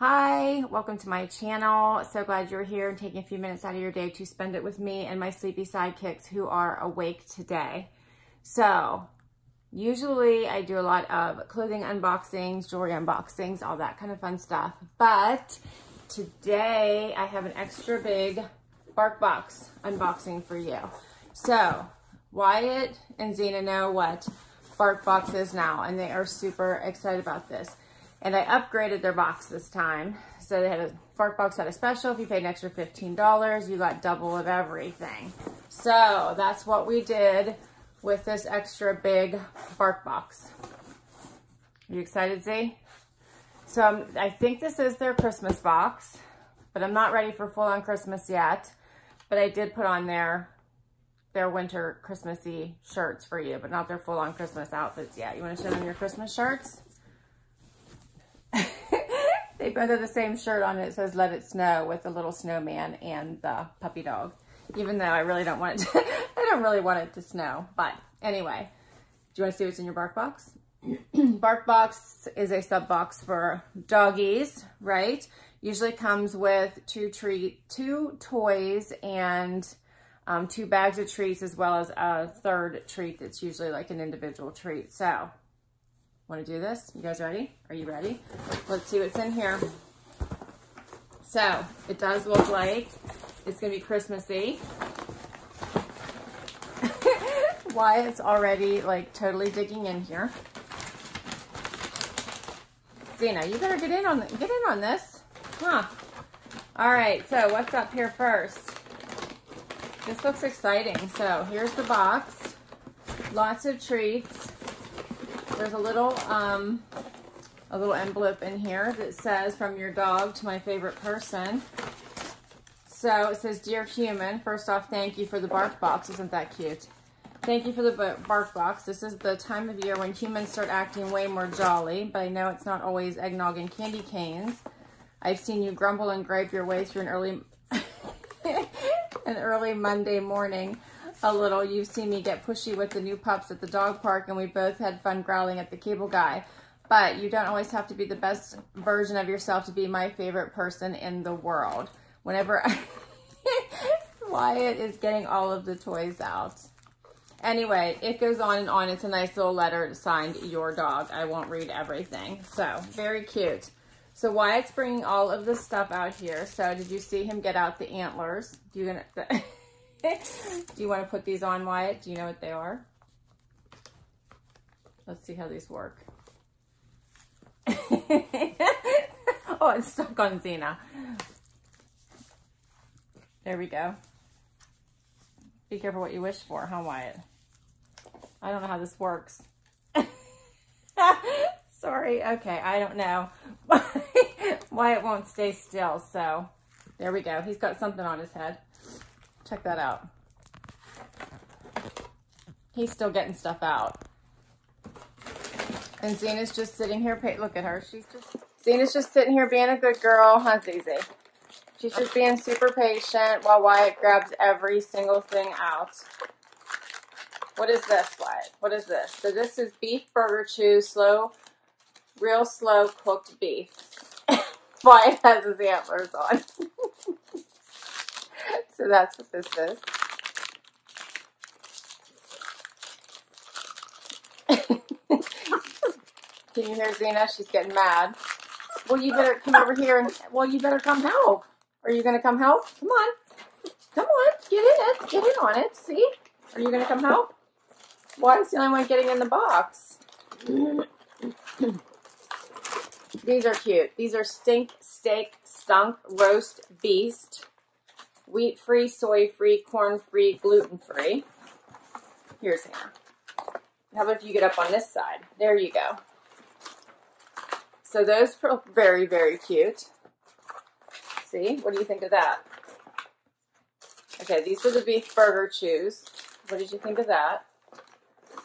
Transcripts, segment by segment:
Hi, welcome to my channel. So glad you're here and taking a few minutes out of your day to spend it with me and my sleepy sidekicks who are awake today. So usually I do a lot of clothing unboxings, jewelry unboxings, all that kind of fun stuff. But today I have an extra big Barkbox unboxing for you. So Wyatt and Xena know what Barkbox is now, and they are super excited about this. And I upgraded their box this time. So they had a Barkbox had a special. If you paid an extra $15, you got double of everything. So that's what we did with this extra big Barkbox. Are you excited, Z? So I think this is their Christmas box, but I'm not ready for full-on Christmas yet. But I did put on their winter Christmassy shirts for you, but not their full-on Christmas outfits yet. You want to show them your Christmas shirts? They both have the same shirt on. It says "Let It Snow" with the little snowman and the puppy dog. Even though I really don't want it to, I don't really want it to snow. But anyway, do you want to see what's in your Barkbox? Barkbox is a sub box for doggies, right? Usually comes with two toys and 2 bags of treats, as well as a third treat that's usually like an individual treat. So, want to do this? You guys ready? Are you ready? Let's see what's in here. So, it does look like it's going to be Christmassy. Wyatt's already like totally digging in here. Xena, you better get in on this. Huh. All right, so what's up here first? This looks exciting. So, here's the box. Lots of treats. There's a little envelope in here that says, "From your dog to my favorite person." So it says, "Dear human, first off, thank you for the Barkbox." Isn't that cute? Thank you for the Barkbox. This is the time of year when humans start acting way more jolly, but I know it's not always eggnog and candy canes. I've seen you grumble and gripe your way through an early Monday morning. A little. You've seen me get pushy with the new pups at the dog park, and we both had fun growling at the cable guy. But you don't always have to be the best version of yourself to be my favorite person in the world. Whenever Wyatt is getting all of the toys out. Anyway, it goes on and on. It's a nice little letter signed "Your Dog." I won't read everything. So, very cute. So Wyatt's bringing all of this stuff out here. So, did you see him get out the antlers? Do you want to put these on, Wyatt? Do you know what they are? Let's see how these work. Oh, it's stuck on Xena. There we go. Be careful what you wish for, huh, Wyatt? I don't know how this works. Sorry. Okay, I don't know. Wyatt won't stay still, so there we go. He's got something on his head. Check that out. He's still getting stuff out. And Xena's just sitting here. Look at her. Xena's just sitting here being a good girl. Huh, Zizi? She's just being super patient while Wyatt grabs every single thing out. What is this, Wyatt? What is this? So this is beef burger chew, real slow cooked beef. Wyatt has his antlers on. So that's what this is. Can you hear Xena? She's getting mad. Well, you better come over here and, you better come help. Are you going to come help? Come on. Come on. Get in it. Get in on it. See? Are you going to come help? Wyatt's the only one getting in the box. These are cute. These are Stink Steak Stunk Roast Beast. Wheat-free, soy-free, corn-free, gluten-free. Here's Hannah. How about if you get up on this side? There you go. So those are very, very cute. See? What do you think of that? Okay, these are the beef burger chews. What did you think of that?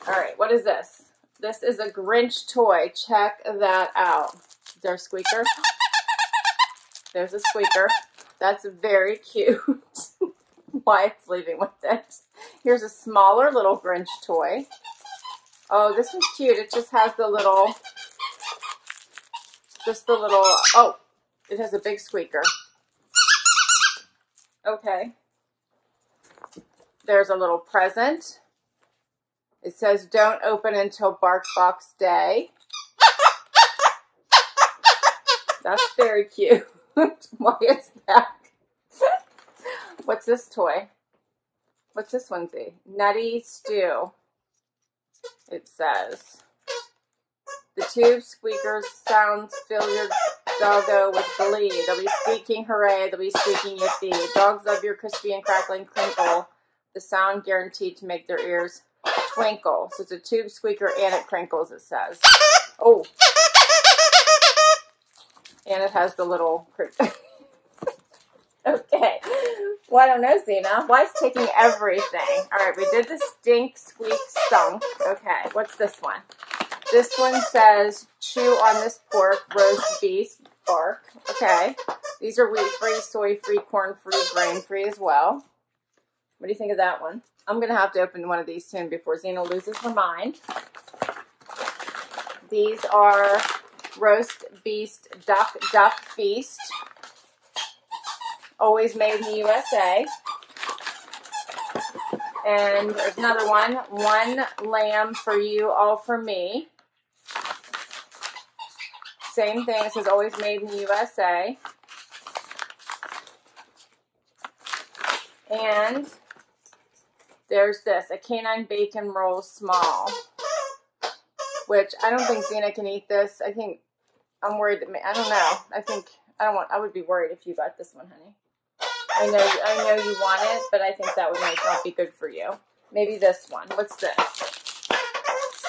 All right, what is this? This is a Grinch toy. Check that out. Is there a squeaker? There's a squeaker. That's very cute. Wyatt's leaving with it. Here's a smaller little Grinch toy. Oh, this one's cute. It just has the little, oh, It has a big squeaker. Okay. There's a little present. It says, don't open until Barkbox Day. That's very cute. Wyatt's back. What's this toy? What's this one say? Nutty Stew. It says. The tube squeakers sounds fill your doggo with glee. They'll be squeaking hooray, they'll be squeaking yippee. Dogs love your crispy and crackling crinkle. The sound guaranteed to make their ears twinkle. So it's a tube squeaker and it crinkles, it says. Oh. And it has the little... Okay. Well, I don't know, Xena. Why is taking everything? All right, we did the stink, squeak, stunk. Okay, what's this one? This one says, chew on this pork, roast beef, bark. Okay. These are wheat-free, soy-free, corn-free, grain-free as well. What do you think of that one? I'm going to have to open one of these soon before Xena loses her mind. These are roast beef, duck feast. Always made in the USA. And there's another one. One lamb for you, all for me. Same thing. It says always made in the USA. And there's this, a canine bacon roll small. Which I don't think Xena can eat this. I think I'm worried that I don't know. I would be worried if you got this one, honey. I know you want it, but I think that would not be good for you. Maybe this one. What's this?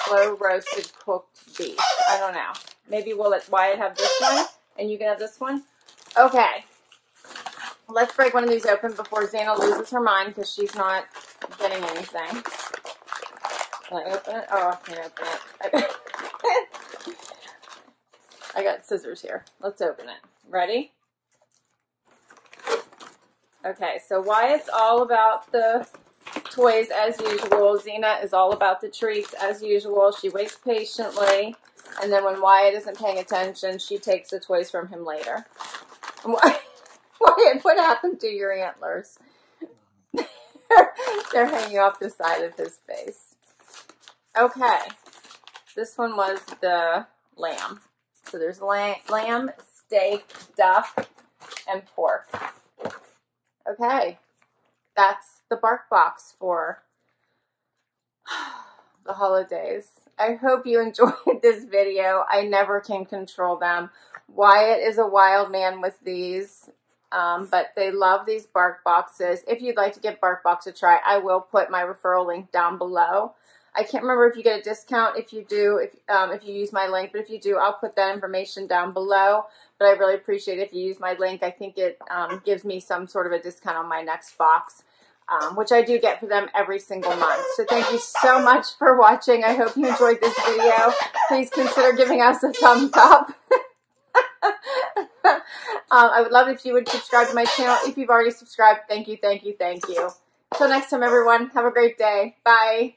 Slow roasted cooked beef. I don't know. Maybe we'll let Wyatt have this one, and you can have this one. Okay. Let's break one of these open before Xena loses her mind because she's not getting anything. Can I open it? Oh, I can't open it. I got scissors here. Let's open it. Ready? Okay, so Wyatt's all about the toys as usual. Xena is all about the treats as usual. She waits patiently, and then when Wyatt isn't paying attention, she takes the toys from him later. Wyatt, what happened to your antlers? They're hanging off the side of his face. Okay, this one was the lamb. So there's lamb, steak, duck, and pork. Okay, that's the Barkbox for the holidays. I hope you enjoyed this video. I never can control them. Wyatt is a wild man with these, but they love these Barkboxes. If you'd like to give Barkbox a try, I will put my referral link down below. I can't remember if you get a discount if you do, if you use my link, but if you do, I'll put that information down below. But I really appreciate it if you use my link. I think it gives me some sort of a discount on my next box, which I do get for them every single month. So thank you so much for watching. I hope you enjoyed this video. Please consider giving us a thumbs up. I would love it if you would subscribe to my channel. If you've already subscribed, thank you, thank you, thank you. Until next time, everyone, have a great day. Bye.